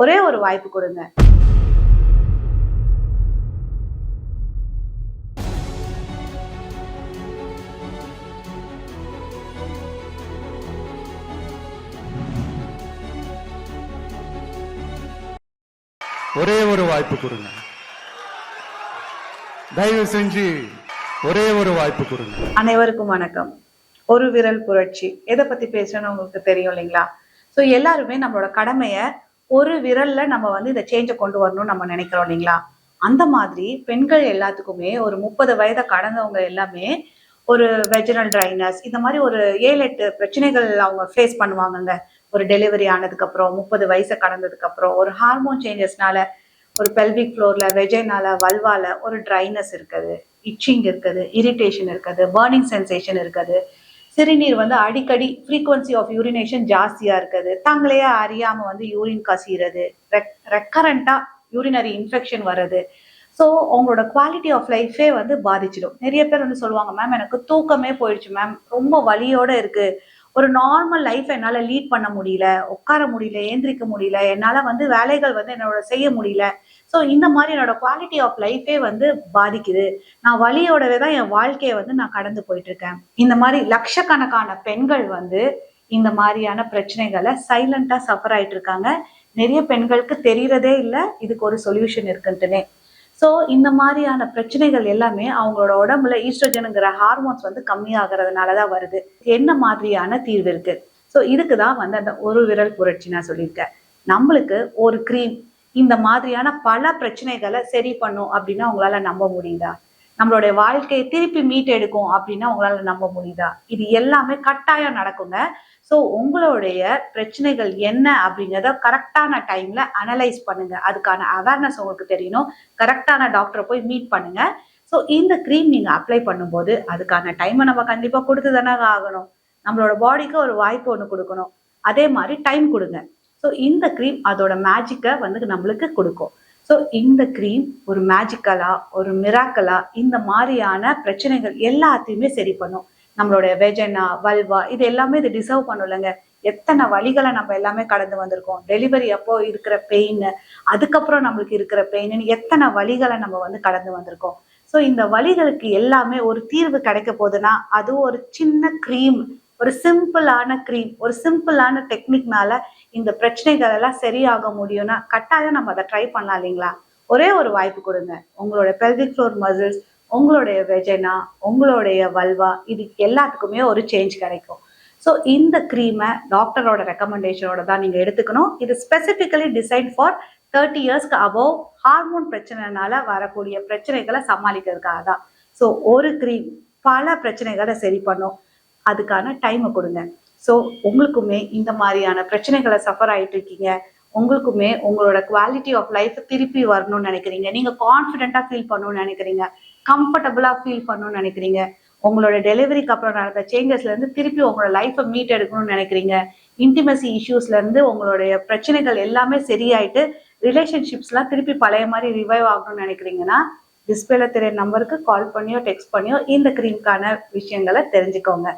ஒரே ஒரு வாய்ப்பு கொடுங்க. ஒரே ஒரு வாய்ப்பு கொடுங்க. தயவு செஞ்சு ஒரே ஒரு வாய்ப்பு கொடுங்க. அனைவருக்கும் வணக்கம். ஒரு விரல் புரட்சி எதை பத்தி பேசணும்னு உங்களுக்கு தெரியும் இல்லைங்களா? ஸோ எல்லாருமே நம்மளோட கடமையை ஒரு விரல்ல நம்ம இந்த சேஞ்சை கொண்டு வரணும்னு நம்ம நினைக்கிறோம் இல்லைங்களா? அந்த மாதிரி பெண்கள் எல்லாத்துக்குமே ஒரு 30 வயதை கடந்தவங்க எல்லாமே ஒரு வெஜினல் ட்ரைனஸ் இந்த மாதிரி ஒரு 7-8 பிரச்சனைகள் அவங்க ஃபேஸ் பண்ணுவாங்கங்க. ஒரு டெலிவரி ஆனதுக்கு அப்புறம் 30 வயசை கடந்ததுக்கு அப்புறம் ஒரு ஹார்மோன் சேஞ்சஸ்னால ஒரு பெல்விக் ஃப்ளோர்ல வெஜைனால வல்வால ஒரு ட்ரைனஸ் இருக்குது, இச்சிங் இருக்குது, இரிட்டேஷன் இருக்குது, பர்னிங் சென்சேஷன் இருக்குது, சிறுநீர் அடிக்கடி ஃப்ரீக்வன்சி ஆஃப் யூரினேஷன் ஜாஸ்தியா இருக்குது, தங்களையே அறியாம யூரின் கசிகிறது, ரெக்கரண்டா யூரினரி இன்ஃபெக்ஷன் வருது. ஸோ உங்களோட குவாலிட்டி ஆஃப் லைஃபே பாதிச்சிடும். நிறைய பேர் சொல்லுவாங்க, மேம் எனக்கு தூக்கமே போயிடுச்சு மேம், ரொம்ப வலியோட இருக்கு, ஒரு நார்மல் லைஃப் என்னால் லீட் பண்ண முடியல, உட்கார முடியல, ஏந்திரிக்க முடியல, என்னால் வேலைகள் என்னோட செய்ய முடியல. ஸோ இந்த மாதிரி என்னோட குவாலிட்டி ஆஃப் லைஃபே பாதிக்குது, நான் வலியோடவே தான் என் வாழ்க்கையை நான் கடந்து போயிட்டு இருக்கேன். இந்த மாதிரி லட்சக்கணக்கான பெண்கள் இந்த மாதிரியான பிரச்சனைகளை சைலண்டா சஃபர் ஆயிட்டு இருக்காங்க. நிறைய பெண்களுக்கு தெரியறதே இல்லை இதுக்கு ஒரு சொல்யூஷன் இருக்குன்ட்டுனே. ஸோ இந்த மாதிரியான பிரச்சனைகள் எல்லாமே அவங்களோட உடம்புல ஈஸ்ட்ரோஜனுங்கிற ஹார்மோன்ஸ் கம்மியாகிறதுனாலதான் வருது. என்ன மாதிரியான தீர்வு இருக்கு? ஸோ இதுக்கு தான் அந்த ஒரு விரல் புரட்சி நான் சொல்லியிருக்கேன். நம்மளுக்கு ஒரு கிரீம் இந்த மாதிரியான பல பிரச்சனைகளை சரி பண்ணும் அப்படின்னா உங்களால நம்ப முடியுதா? நம்மளுடைய வாழ்க்கையை திருப்பி மீட் எடுக்கும் அப்படின்னா உங்களால நம்ப முடியுதா? இது எல்லாமே கட்டாயம் நடக்குங்க. ஸோ உங்களுடைய பிரச்சனைகள் என்ன அப்படிங்கிறத கரெக்டான டைம்ல அனலைஸ் பண்ணுங்க. அதுக்கான அவேர்னஸ் உங்களுக்கு தெரியணும். கரெக்டான டாக்டரை போய் மீட் பண்ணுங்க. ஸோ இந்த க்ரீம் நீங்க அப்ளை பண்ணும்போது அதுக்கான டைமை நம்ம கண்டிப்பா கொடுத்து தானே ஆகணும். நம்மளோட பாடிக்கு ஒரு வாய்ப்பு ஒன்று கொடுக்கணும். அதே மாதிரி டைம் கொடுங்க. ஸோ இந்த க்ரீம் அதோட மேஜிக்கை நம்மளுக்கு கொடுக்கும். ஸோ இந்த க்ரீம் ஒரு மேஜிக்கலா ஒரு மிராக்கலா இந்த மாதிரியான பிரச்சனைகள் எல்லாத்தையுமே சரி பண்ணும். நம்மளுடைய வெஜைனா வல்வா இது எல்லாமே இது டிசர்வ் பண்ணும்லங்க. எத்தனை வலிகளை நம்ம எல்லாமே கடந்து வந்திருக்கோம். டெலிவரி அப்போ இருக்கிற பெயின், அதுக்கப்புறம் நம்மளுக்கு இருக்கிற பெயின், எத்தனை வலிகளை நம்ம கடந்து வந்திருக்கோம். ஸோ இந்த வலிகளுக்கு எல்லாமே ஒரு தீர்வு கிடைக்க போகுதுன்னா அது ஒரு சின்ன க்ரீம், ஒரு சிம்பிளான க்ரீம், ஒரு சிம்பிளான டெக்னிக்னால இந்த பிரச்சனைகள் எல்லாம் சரியாக முடியும்னா கட்டாயம் நம்ம அதை ட்ரை பண்ணலாம் இல்லைங்களா? ஒரே ஒரு வாய்ப்பு கொடுங்க. உங்களோட பெல்விக் ஃப்ளோர் மசில்ஸ், உங்களுடைய வெஜைனா, உங்களுடைய வல்வா இது எல்லாத்துக்குமே ஒரு சேஞ்ச் கிடைக்கும். ஸோ இந்த க்ரீமை டாக்டரோட ரெக்கமெண்டேஷனோட தான் நீங்க எடுத்துக்கணும். இது ஸ்பெசிஃபிக்கலி டிசைன் ஃபார் 30 இயர்ஸ்க்கு அபோவ் ஹார்மோன் பிரச்சனைனால வரக்கூடிய பிரச்சனைகளை சமாளிக்கிறதுக்காக தான். ஸோ ஒரு க்ரீம் பல பிரச்சனைகளை சரி பண்ணும். அதுக்கான டைமை கொடுங்க. ஸோ உங்களுக்குமே இந்த மாதிரியான பிரச்சனைகளை சஃபர் ஆயிட்டு இருக்கீங்க, உங்களுக்குமே உங்களோட குவாலிட்டி ஆஃப் லைஃப் திருப்பி வரணும்னு நினைக்கிறீங்க, நீங்க கான்ஃபிடென்ட்டா ஃபீல் பண்ணணும்னு நினைக்கிறீங்க, கம்ஃபர்டபுளா ஃபீல் பண்ணணும்னு நினைக்கிறீங்க, உங்களோட டெலிவரிக்கு அப்புறம் நடந்த சேஞ்சஸ்ல இருந்து திருப்பி உங்களோட லைஃப்பை மீட் எடுக்கணும்னு நினைக்கிறீங்க, இன்டிமசி இஷ்யூஸ்ல இருந்து உங்களுடைய பிரச்சனைகள் எல்லாமே சரியாயிட்டு ரிலேஷன்ஷிப்ஸ்லாம் திருப்பி பழைய மாதிரி ரிவைவ் ஆகணும்னு நினைக்கிறீங்கன்னா டிஸ்பிளேல தெரிய நம்பருக்கு கால் பண்ணியோ டெக்ஸ்ட் பண்ணியோ இந்த க்ரீம்கான விஷயங்களை தெரிஞ்சுக்கோங்க.